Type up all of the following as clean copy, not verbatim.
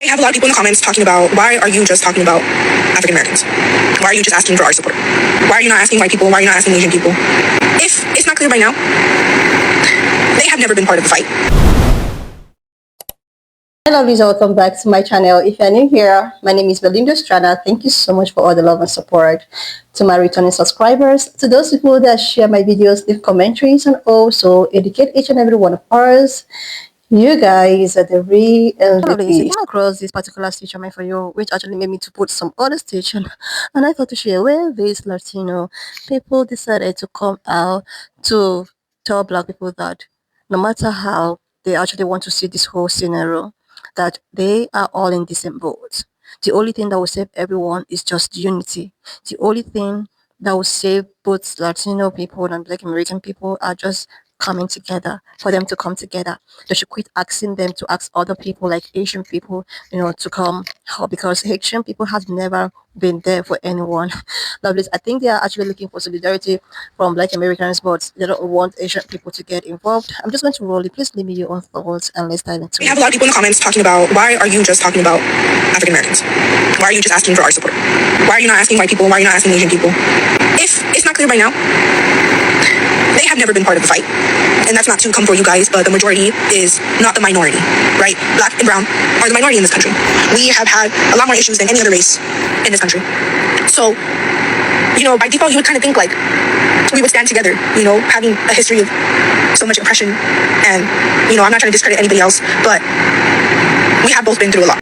I have a lot of people in the comments talking about, why are you just talking about African Americans? Why are you just asking for our support? Why are you not asking white people? Why are you not asking Asian people? If it's not clear by now, they have never been part of the fight. Hello, lovelies, welcome back to my channel. If you're new here, my name is Belinda Strada. Thank you so much for all the love and support. To my returning subscribers, to those people that share my videos, leave commentaries, and also educate each and every one of us. You guys are the real MVP. I came across this particular stitch on my For You, which actually made me to put some other stitch and I thought to share where these Latino people decided to come out to tell Black people that no matter how they actually want to see this whole scenario, that they are all in the same boat. The only thing that will save everyone is just unity. The only thing that will save both Latino people and Black American people are just coming together, for them to come together. They should quit asking them to ask other people like Asian people, to come help, because Asian people have never been there for anyone. Lovelies, I think they are actually looking for solidarity from Black Americans, but they don't want Asian people to get involved. I'm just going to roll it. Please leave me your own thoughts and let's dive into it. We have a lot of people in the comments talking about, why are you just talking about African Americans? Why are you just asking for our support? Why are you not asking white people? Why are you not asking Asian people? If it's not clear by now, they have never been part of the fight. And that's not to come for you guys, but the majority is not the minority, right? Black and brown are the minority in this country. We have had a lot more issues than any other race in this country. So, by default, you would kind of think like we would stand together, having a history of so much oppression. And, I'm not trying to discredit anybody else, but we have both been through a lot.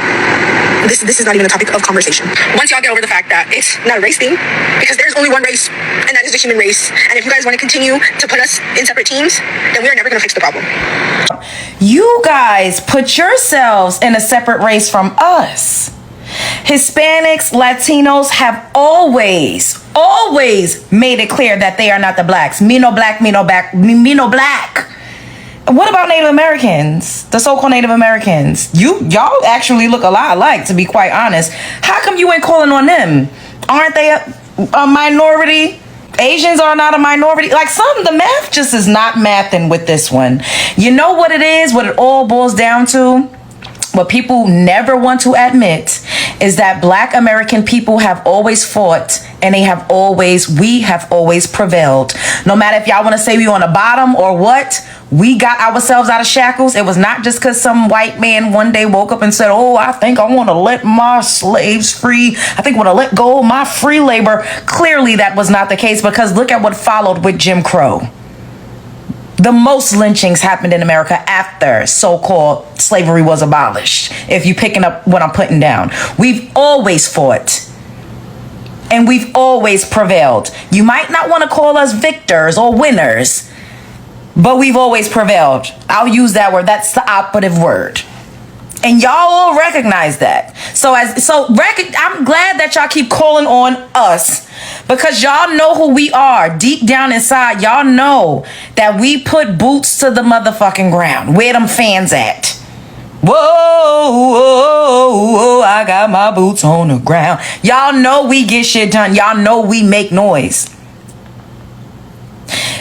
This is not even a topic of conversation. Once y'all get over the fact that it's not a race thing, because there's only one race, and that is the human race. And if you guys want to continue to put us in separate teams, then we are never going to fix the problem. You guys put yourselves in a separate race from us. Hispanics, Latinos have always made it clear that they are not the blacks. Me no black, me no black, me no black. What about Native Americans? The so-called Native Americans? Y'all actually look a lot alike, to be quite honest. How come you ain't calling on them? Aren't they a minority? Asians are not a minority. Like, the math just is not mathing with this one. You know what it is? What it all boils down to? What people never want to admit is that Black American people have always fought, and we have always prevailed. No matter if y'all want to say we on the bottom or what, we got ourselves out of shackles. It was not just because some white man one day woke up and said, oh, I think I want to let my slaves free. I think I want to let go of my free labor. Clearly that was not the case, because look at what followed with Jim Crow. The most lynchings happened in America after so-called slavery was abolished. If you picking up what I'm putting down, we've always fought and we've always prevailed. You might not want to call us victors or winners, but we've always prevailed. I'll use that word. That's the operative word. And y'all all recognize that. I'm glad that y'all keep calling on us, because y'all know who we are. Deep down inside, y'all know that we put boots to the motherfucking ground. Where them fans at? Whoa, whoa, whoa, I got my boots on the ground. Y'all know we get shit done. Y'all know we make noise.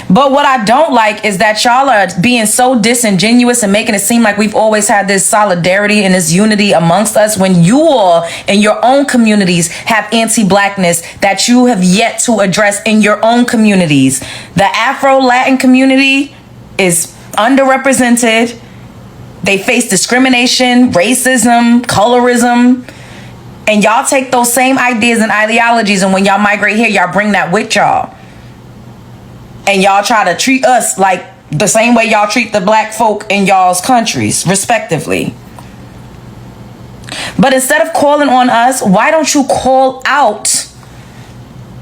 But what I don't like is that y'all are being so disingenuous and making it seem like we've always had this solidarity and this unity amongst us, when you all in your own communities have anti-blackness that you have yet to address in your own communities. The Afro-Latin community is underrepresented. They face discrimination, racism, colorism. And y'all take those same ideas and ideologies, and when y'all migrate here, y'all bring that with y'all. And y'all try to treat us like the same way y'all treat the black folk in y'all's countries, respectively. But instead of calling on us, why don't you call out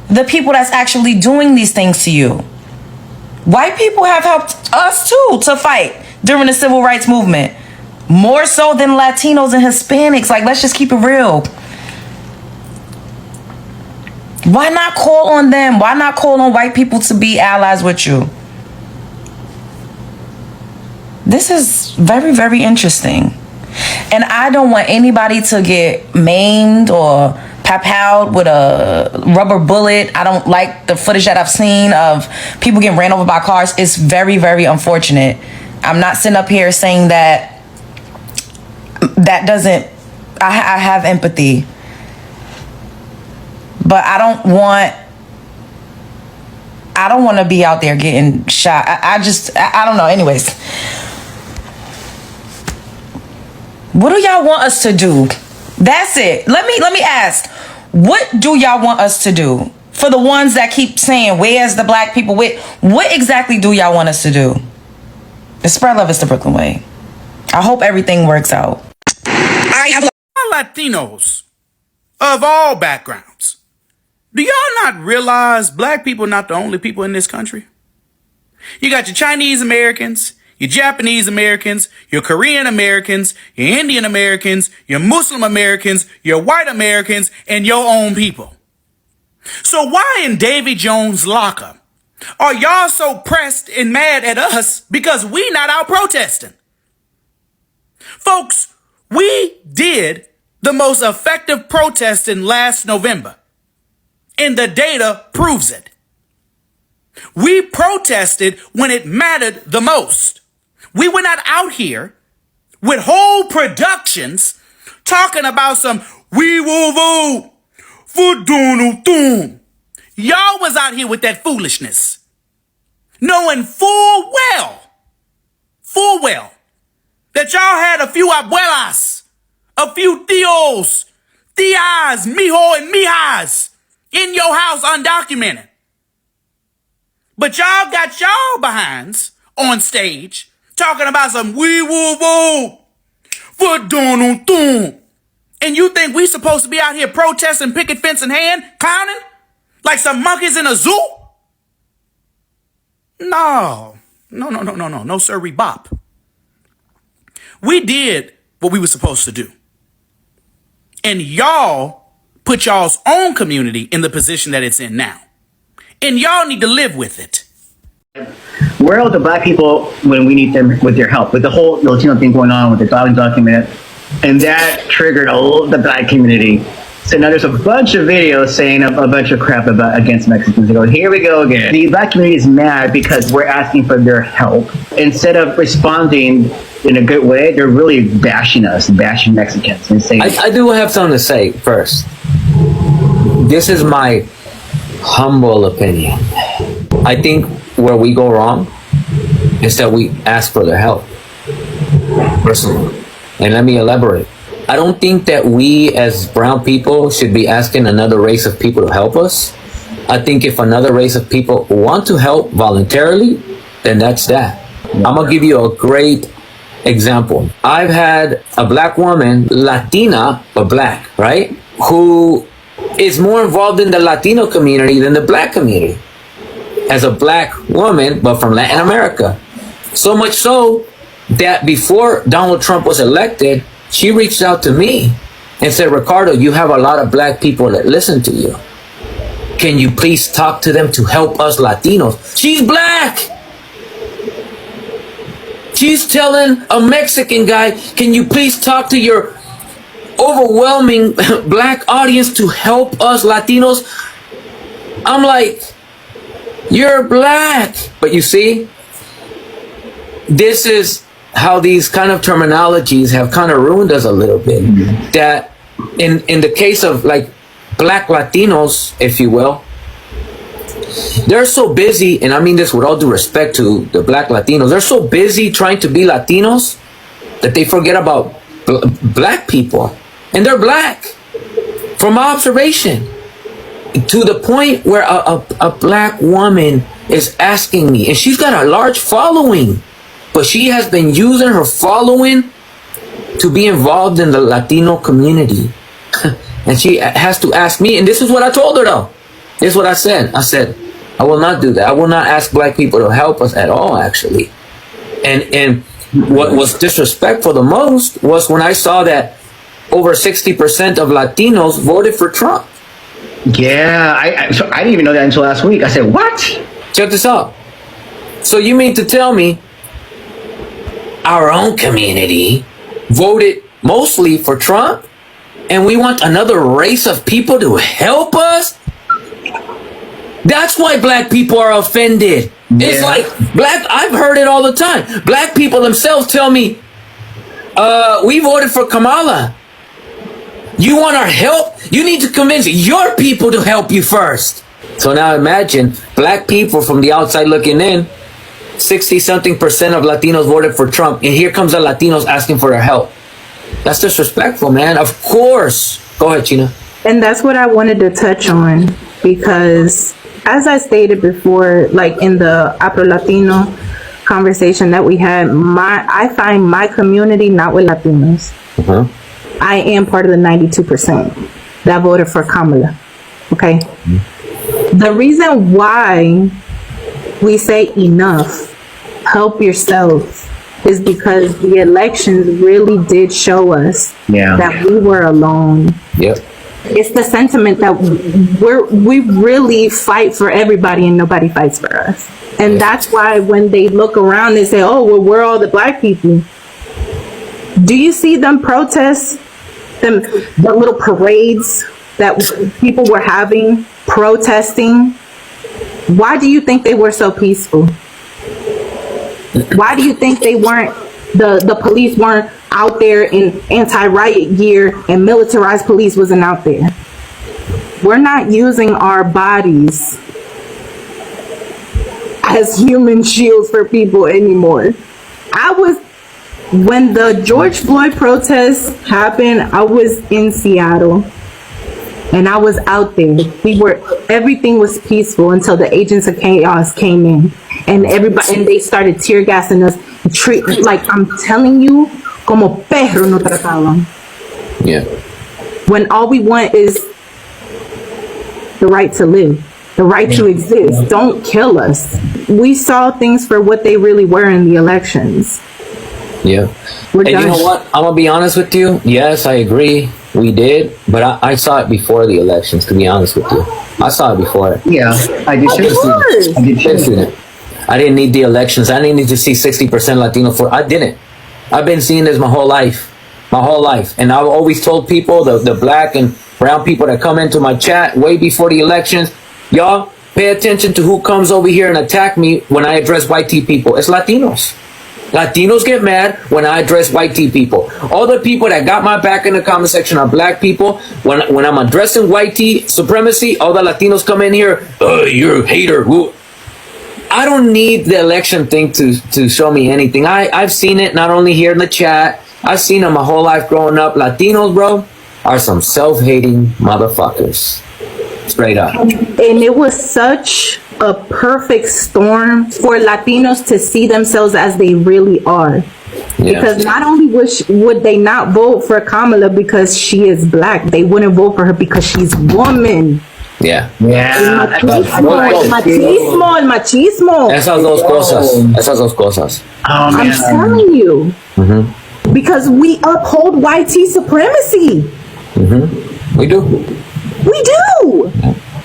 the people that's actually doing these things to you? White people have helped us too to fight during the civil rights movement, more so than Latinos and Hispanics. Like, let's just keep it real. Why not call on them? Why not call on white people to be allies with you? This is very, very interesting. And I don't want anybody to get maimed or Peo.Ple with a rubber bullet. I don't like the footage that I've seen of people getting ran over by cars. It's very, very unfortunate. I'm not sitting up here saying that doesn't I have empathy, but I don't want to be out there getting shot. I don't know. Anyways, what do y'all want us to do? That's it. Let me ask, what do y'all want us to do? For the ones that keep saying, where's the black people? What exactly do y'all want us to do? The spread love is the Brooklyn way. I hope everything works out. I have Latinos of all backgrounds. Do y'all not realize black people are not the only people in this country? You got your Chinese Americans, your Japanese Americans, your Korean Americans, your Indian Americans, your Muslim Americans, your white Americans, and your own people. So why in Davy Jones' locker are y'all so pressed and mad at us because we not out protesting? Folks, we did the most effective protesting last November, and the data proves it. We protested when it mattered the most. We were not out here with whole productions talking about some we will vote for Donald Trump. Y'all was out here with that foolishness, knowing full well that y'all had a few abuelas, a few tios, tias, mijo, and mijas in your house undocumented. But y'all got y'all behinds on stage talking about some we will vote for Donald Trump. And you think we supposed to be out here protesting, picket fence in hand, clowning like some monkeys in a zoo? No, sir, bop. We did what we were supposed to do. And y'all put y'all's own community in the position that it's in now. And y'all need to live with it. Where are the black people when we need them with their help? With the whole Latino thing going on with the dog document, and that triggered all of the black community. So now there's a bunch of videos saying a bunch of crap against Mexicans. They go, here we go again. The black community is mad because we're asking for their help. Instead of responding in a good way, they're really bashing us, bashing Mexicans, and saying, I do have something to say first. This is my humble opinion. I think where we go wrong is that we ask for their help. Personally. And let me elaborate. I don't think that we as brown people should be asking another race of people to help us. I think if another race of people want to help voluntarily, then that's that. I'm gonna give you a great example. I've had a black woman, Latina, but black, right? Who is more involved in the Latino community than the black community. As a black woman, but from Latin America. So much so that before Donald Trump was elected, she reached out to me and said, Ricardo, you have a lot of black people that listen to you. Can you please talk to them to help us Latinos? She's black. She's telling a Mexican guy, can you please talk to your overwhelming black audience to help us Latinos? I'm like, you're black. But you see, this is how these kind of terminologies have kind of ruined us a little bit. Mm-hmm. That in the case of like black Latinos, if you will, they're so busy, and I mean this with all due respect to the black Latinos, they're so busy trying to be Latinos that they forget about black people. And they're black, from my observation, to the point where a black woman is asking me, and she's got a large following, but she has been using her following to be involved in the Latino community. And she has to ask me, and this is what I told her though. This is what I said. I said, I will not do that. I will not ask black people to help us at all, actually. And what was disrespectful the most was when I saw that over 60% of Latinos voted for Trump. Yeah, so I didn't even know that until last week. I said, what? Check this out. So you mean to tell me our own community voted mostly for Trump, and we want another race of people to help us? That's why black people are offended. Yeah. It's like I've heard it all the time. Black people themselves tell me, we voted for Kamala. You want our help? You need to convince your people to help you first. So now imagine black people from the outside looking in, 60-something% of Latinos voted for Trump, and here comes the Latinos asking for their help. That's disrespectful, man. Of course. Go ahead, China. And that's what I wanted to touch on, because as I stated before, like in the Afro-Latino conversation that we had, I find my community not with Latinos. Uh-huh. I am part of the 92% that voted for Kamala. Okay? Mm-hmm. The reason why we say enough, help yourself, is because the elections really did show us that we were alone. Yep. It's the sentiment that we really fight for everybody and nobody fights for us. And that's why when they look around, they say, oh, well, we're all the black people. Do you see them protests, the little parades that people were having, protesting? Why do you think they were so peaceful? Why do you think they weren't, the police weren't out there in anti-riot gear and militarized police wasn't out there? We're not using our bodies as human shields for people anymore. When the George Floyd protests happened, I was in Seattle and I was out there. Everything was peaceful until the agents of chaos came in and they started tear gassing us. Like I'm telling you, como perro no trataban. Yeah. When all we want is the right to live, the right to exist. Don't kill us. We saw things for what they really were in the elections. Yeah. And you know what? I'm going to be honest with you. Yes, I agree. We did. But I saw it before the elections, to be honest with you. I saw it before. Yeah, I did too. I didn't need the elections. I didn't need to see 60% Latino for. I didn't. I've been seeing this my whole life. And I've always told people, the black and brown people that come into my chat way before the elections, y'all pay attention to who comes over here and attack me when I address white tea people. It's Latinos. Latinos get mad when I address white tea people. All the people that got my back in the comment section are black people. When I'm addressing white tea supremacy, all the Latinos come in here, you're a hater. I don't need the election thing to show me anything. I've seen it not only here in the chat. I've seen it my whole life growing up. Latinos, bro, are some self-hating motherfuckers. Straight up. And it was such a perfect storm for Latinos to see themselves as they really are. Yeah. Because not only would they not vote for Kamala because she is black, they wouldn't vote for her because she's woman. Yeah. Machismo. Esas dos cosas. I'm telling you. Mm-hmm. Because we uphold white tea supremacy. Mm-hmm. We do.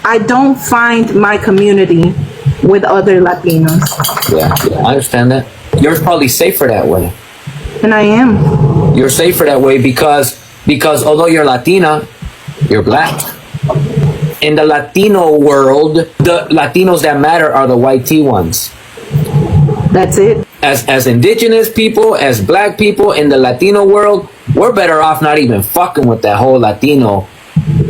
I don't find my community with other Latinos. Yeah, I understand that. You're probably safer that way. And I am. You're safer that way because although you're Latina, you're black. In the Latino world, the Latinos that matter are the white tea ones. That's it. As indigenous people, as black people in the Latino world, we're better off not even fucking with that whole Latino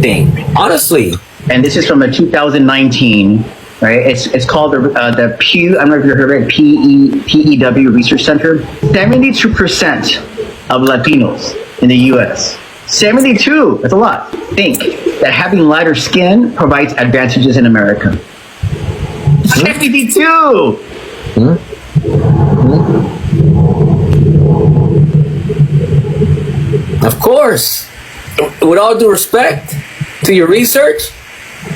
thing. Honestly. And this is from a 2019, right? It's called the Pew, I don't know if you heard of it, PEW Research Center. 72% of Latinos in the U.S., 72, that's a lot, think that having lighter skin provides advantages in America. 72! Mm-hmm. Of course. With all due respect to your research,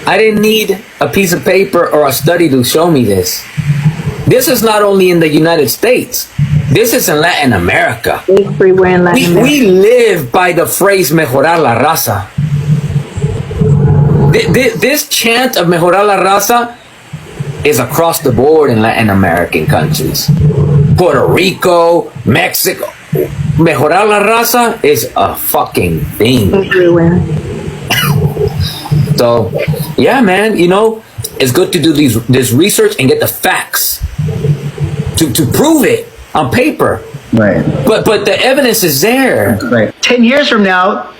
I didn't need a piece of paper or a study to show me this. This is not only in the United States. This is in Latin America. Everywhere in Latin America. We live by the phrase mejorar la raza. This chant of mejorar la raza is across the board in Latin American countries. Puerto Rico, Mexico. Mejorar la raza is a fucking thing. Everywhere. So, yeah, man, it's good to do this research and get the facts to prove it on paper. Right. But the evidence is there. Right. 10 years from now,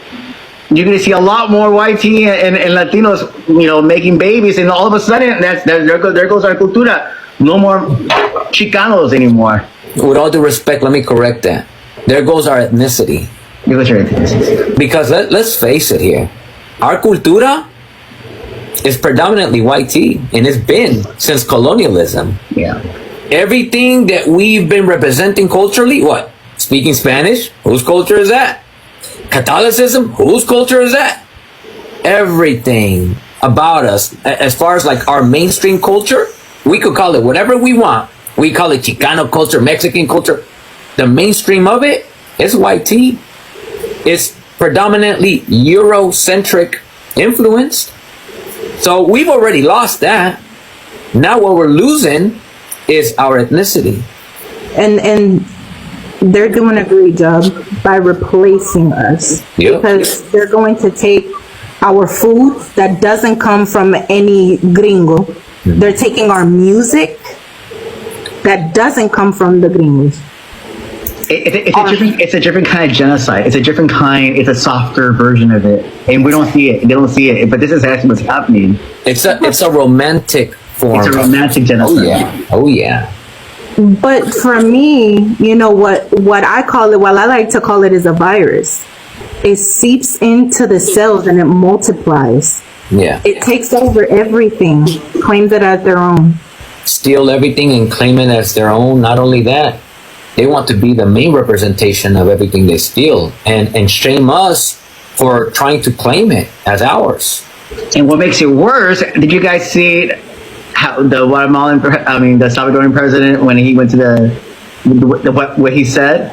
you're going to see a lot more white tea and Latinos, making babies, and all of a sudden, there goes our cultura. No more Chicanos anymore. With all due respect, let me correct that. There goes our ethnicity. There goes our ethnicity. Because let's face it here, our cultura is predominantly white tea, and it's been since colonialism. Yeah. Everything that we've been representing culturally, what? Speaking Spanish, whose culture is that? Catholicism, whose culture is that? Everything about us, as far as like our mainstream culture, we could call it whatever we want. We call it Chicano culture, Mexican culture. The mainstream of it is white tea. It's predominantly Eurocentric influenced. So we've already lost that. Now what we're losing is our ethnicity. And they're doing a great job by replacing us. Yep. Because they're going to take our food that doesn't come from any gringo. They're taking our music that doesn't come from the gringos. It's a different kind of genocide. It's a different kind. It's a softer version of it, and we don't see it. They don't see it, but this is actually what's happening. It's a romantic form. It's a romantic genocide. Oh yeah. Oh yeah. But for me, you know what I call it, I like to call it, is a virus. It seeps into the cells and it multiplies. Yeah. It takes over everything, claims it as their own. Steal everything and claim it as their own. Not only that, they want to be the main representation of everything they steal and shame us for trying to claim it as ours. And what makes it worse, did you guys see how the Salvadoran president, when he went to what he said?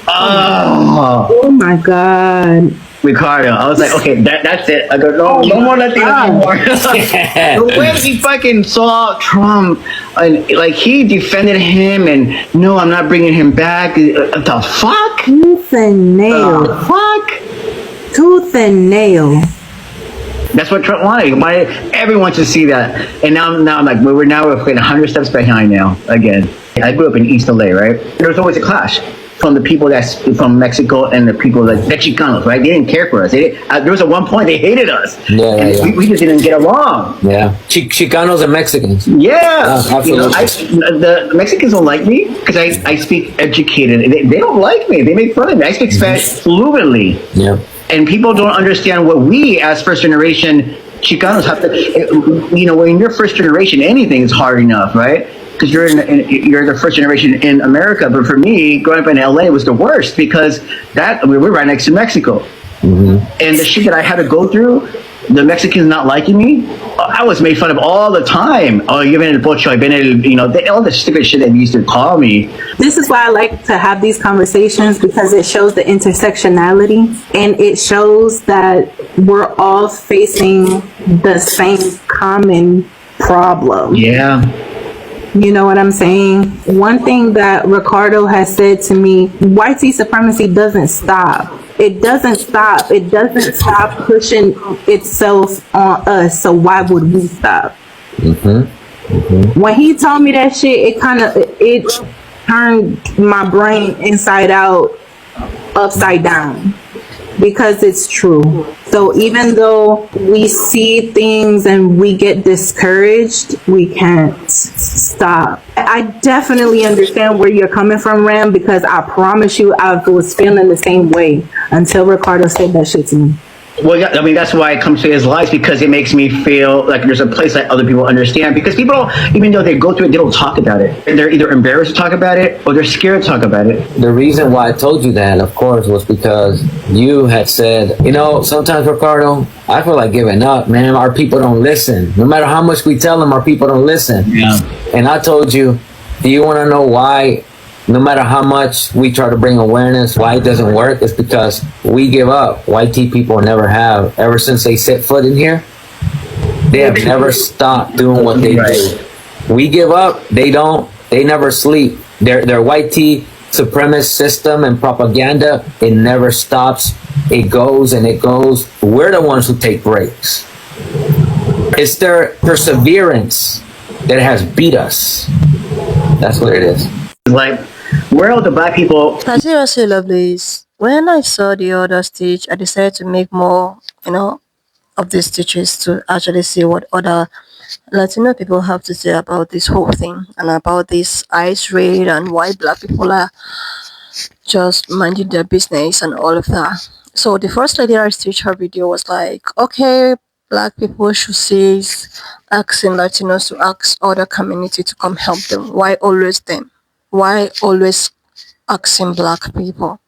Oh my God. Ricardo, I was like, okay, that's it. I go, no more Latinos anymore. The way he fucking saw Trump, and like he defended him, and no, I'm not bringing him back. The fuck? Tooth and nail. The fuck? Tooth and nail. That's what Trump wanted. He wanted everyone to see that. And now I'm like, we're 100 steps behind now again. I grew up in East LA, right? There was always a clash from the people that's from Mexico and the people the Chicanos, right? They didn't care for us. There was at one point they hated us. Yeah. We just didn't get along. Yeah. Chicanos and Mexicans. Yeah. Absolutely. The Mexicans don't like me because I speak educated. They don't like me. They make fun of me. I speak Spanish fluently. Yeah. And people don't understand what we as first generation Chicanos have to, when you're first generation, anything is hard enough, right? Because you're the first generation in America. But for me, growing up in LA was the worst because we're right next to Mexico. Mm-hmm. And the shit that I had to go through, the Mexicans not liking me, I was made fun of all the time. Oh, you've been in el pocho, I've been in, all the stupid shit they used to call me. This is why I like to have these conversations, because it shows the intersectionality and it shows that we're all facing the same common problem. Yeah. You know what I'm saying? One thing that Ricardo has said to me, white supremacy doesn't stop. It doesn't stop. It doesn't stop pushing itself on us. So why would we stop? Mm-hmm. Mm-hmm. When he told me that shit, it turned my brain inside out, upside down, because it's true. So even though we see things and we get discouraged, we can't stop. I definitely understand where you're coming from, Ram, because I promise you I was feeling the same way until Ricardo said that shit to me. Well, yeah, I mean, that's why I come to his lives, because it makes me feel like there's a place that other people understand. Because people don't, even though they go through it, they don't talk about it. They're either embarrassed to talk about it or they're scared to talk about it. The reason why I told you that, of course, was because you had said, sometimes, Ricardo, I feel like giving up, man. Our people don't listen. No matter how much we tell them, our people don't listen. Yeah. And I told you, do you want to know why? No matter how much we try to bring awareness, why it doesn't work, is because we give up. White tea people never have. Ever since they set foot in here, they have never stopped doing what they do. We give up. They don't. They never sleep. Their white tea supremacist system and propaganda, it never stops. It goes and it goes. We're the ones who take breaks. It's their perseverance that has beat us. That's what it is. Like, where are the black people? Seriously, lovelies. when I saw the other stitch, I decided to make more, of these stitches to actually see what other Latino people have to say about this whole thing and about this ICE raid and why black people are just minding their business and all of that. So the first lady I stitched her video was like, okay, black people should cease asking Latinos to ask other community to come help them. Why always them? Why always asking black people?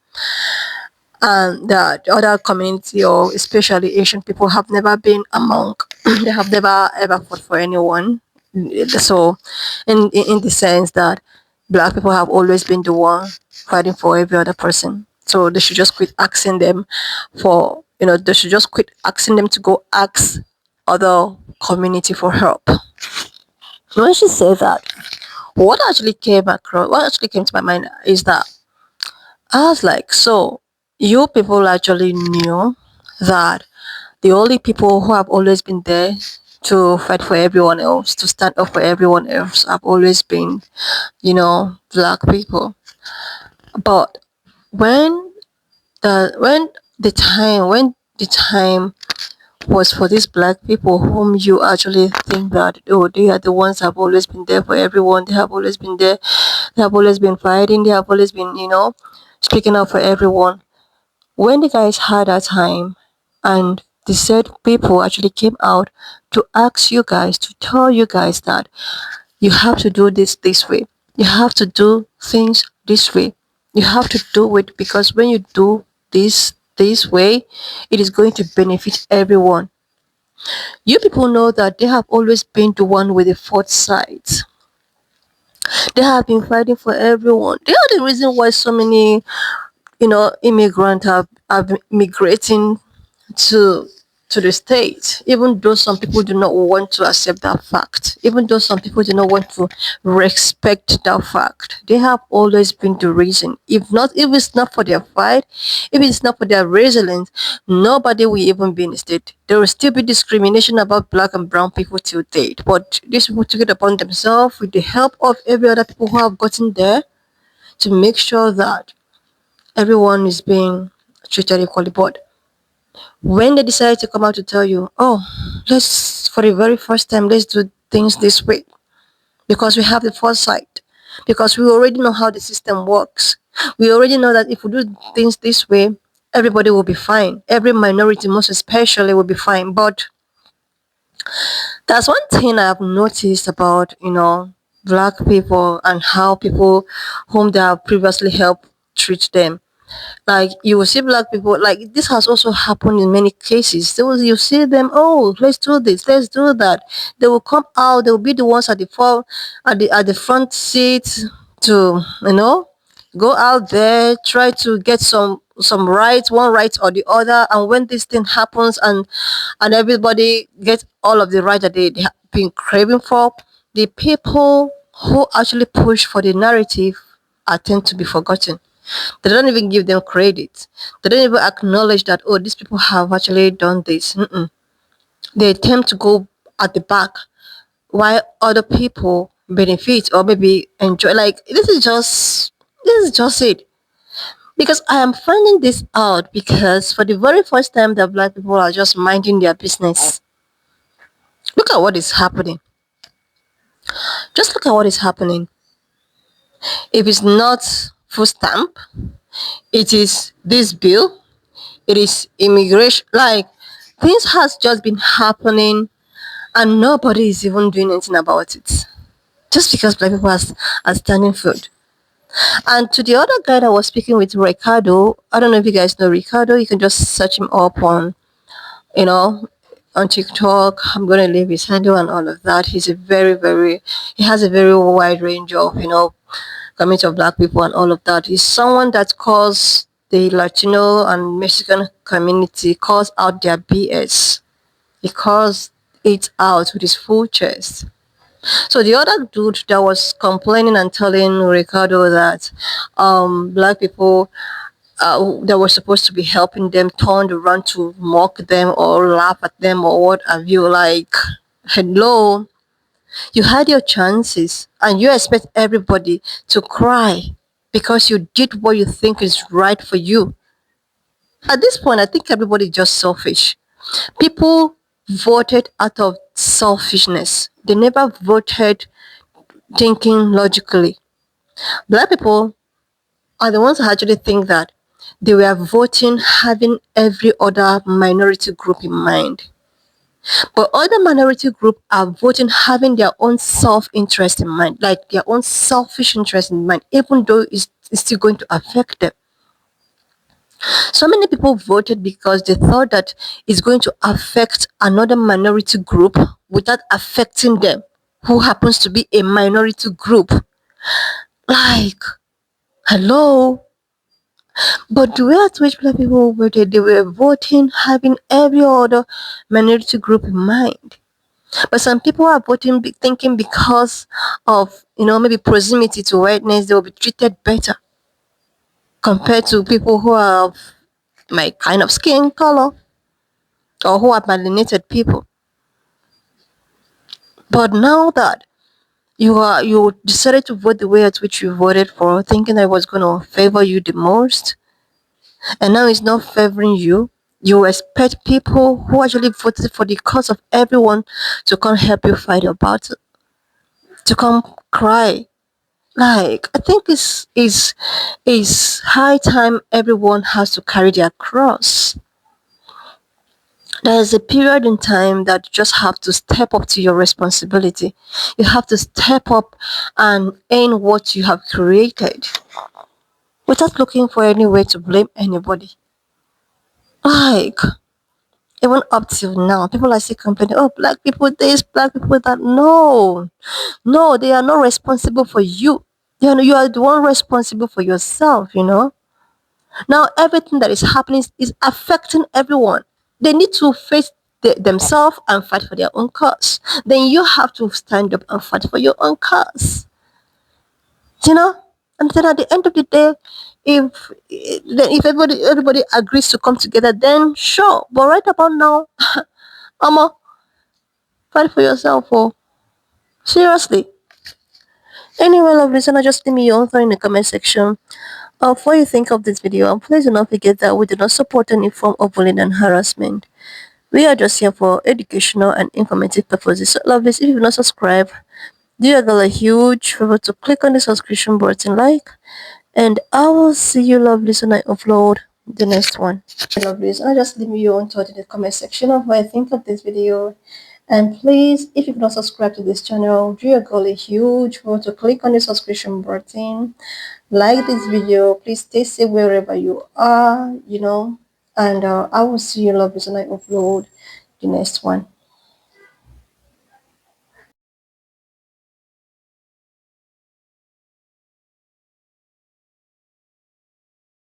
And the other community or especially Asian people have never been among they have never ever fought for anyone. So in the sense that black people have always been the one fighting for every other person. So they should just quit asking them for they should just quit asking them to go ask other community for help. When she said that, what actually came to my mind is that I was like, so you people actually knew that the only people who have always been there to fight for everyone else, to stand up for everyone else, have always been, black people. But when when the time was for these black people whom you actually think that they are the ones who have always been there for everyone, they have always been there, they have always been fighting, they have always been, speaking up for everyone. When the guys had that time and the said people actually came out to ask you guys, to tell you guys that you have to do this way, you have to do things this way, you have to do it because when you do this way, it is going to benefit everyone. You people know that they have always been the one with the foresight. They have been fighting for everyone. They are the reason why so many immigrants have been migrating to the state, even though some people do not want to accept that fact, even though some people do not want to respect that fact. They have always been the reason. If it's not for their fight, if it's not for their resilience, nobody will even be in the state. There will still be discrimination about black and brown people till date. But these people took it upon themselves with the help of every other people who have gotten there to make sure that everyone is being treated equally. But when they decide to come out to tell you, oh, let's for the very first time, let's do things this way because we have the foresight, because we already know how the system works. We already know that if we do things this way, everybody will be fine. Every minority, most especially, will be fine. But that's one thing I've noticed about, black people and how people whom they have previously helped treat them. Like you will see black people, like this has also happened in many cases. You see them, oh, let's do this, let's do that. They will come out, they will be the ones at the front seat to, go out there, try to get some rights, one right or the other. And when this thing happens and everybody gets all of the right that they have been craving for, the people who actually push for the narrative are tend to be forgotten. They don't even give them credit. They don't even acknowledge that, oh, these people have actually done this. Mm-mm. They tend to go at the back while other people benefit or maybe enjoy. Like, this is just it. Because I am finding this out because for the very first time the black people are just minding their business. Look at what is happening. Just look at what is happening. If it's not full stamp, it is this bill, it is immigration. Like things has just been happening and nobody is even doing anything about it. Just because black people are standing food. And to the other guy that was speaking with Ricardo, I don't know if you guys know Ricardo, you can just search him up you know, on TikTok. I'm gonna leave his handle and all of that. He has a very wide range of, community of black people and all of that. He's someone that calls the Latino and Mexican community, calls out their BS. He calls it out with his full chest. So the other dude that was complaining and telling Ricardo that black people that were supposed to be helping them turned around to mock them or laugh at them or what have you, like, hello, you had your chances and you expect everybody to cry because you did what you think is right for you. At this point, I think everybody is just selfish. People voted out of selfishness. They never voted thinking logically. Black people are the ones who actually think that they were voting having every other minority group in mind. But other minority group are voting having their own self-interest in mind, like their own selfish interest in mind, even though it's still going to affect them. So many people voted because they thought that it's going to affect another minority group without affecting them, who happens to be a minority group. Like, hello? But the way at which black people voted, they were voting having every other minority group in mind. But some people are voting thinking because of, maybe proximity to whiteness, they will be treated better compared to people who are of my kind of skin color or who are melanated people. But now that you decided to vote the way at which you voted for, thinking that it was going to favor you the most, and now it's not favoring you, you expect people who actually voted for the cause of everyone to come help you fight your battle, to come cry. Like, I think it's high time everyone has to carry their cross. There's a period in time that you just have to step up to your responsibility. You have to step up and earn what you have created without looking for any way to blame anybody. Like, even up till now, people are still complaining, oh, black people this, black people that. No, no, they are not responsible for you. You are the one responsible for yourself. Now, everything that is happening is affecting everyone. They need to face themselves and fight for their own cause. Then you have to stand up and fight for your own cause. You know? And then at the end of the day, if everybody agrees to come together, then sure. But right about now, I'ma fight for yourself. Oh, seriously. Anyway, love listener, just leave me your own thought in the comment section of what you think of this video. And please do not forget that we do not support any form of bullying and harassment. We are just here for educational and informative purposes. So, lovelies, if you've not subscribed, do you a huge favor to click on the subscription button, and I will see you, lovelies, when I upload the next one. Lovelies, and just leave me your own thought in the comment section of what I think of this video. And please, if you've not subscribed to this channel, do a huge favor to click on the subscription button, like this video. Please stay safe wherever you are, and I will see you, lovelies, when I upload the next one.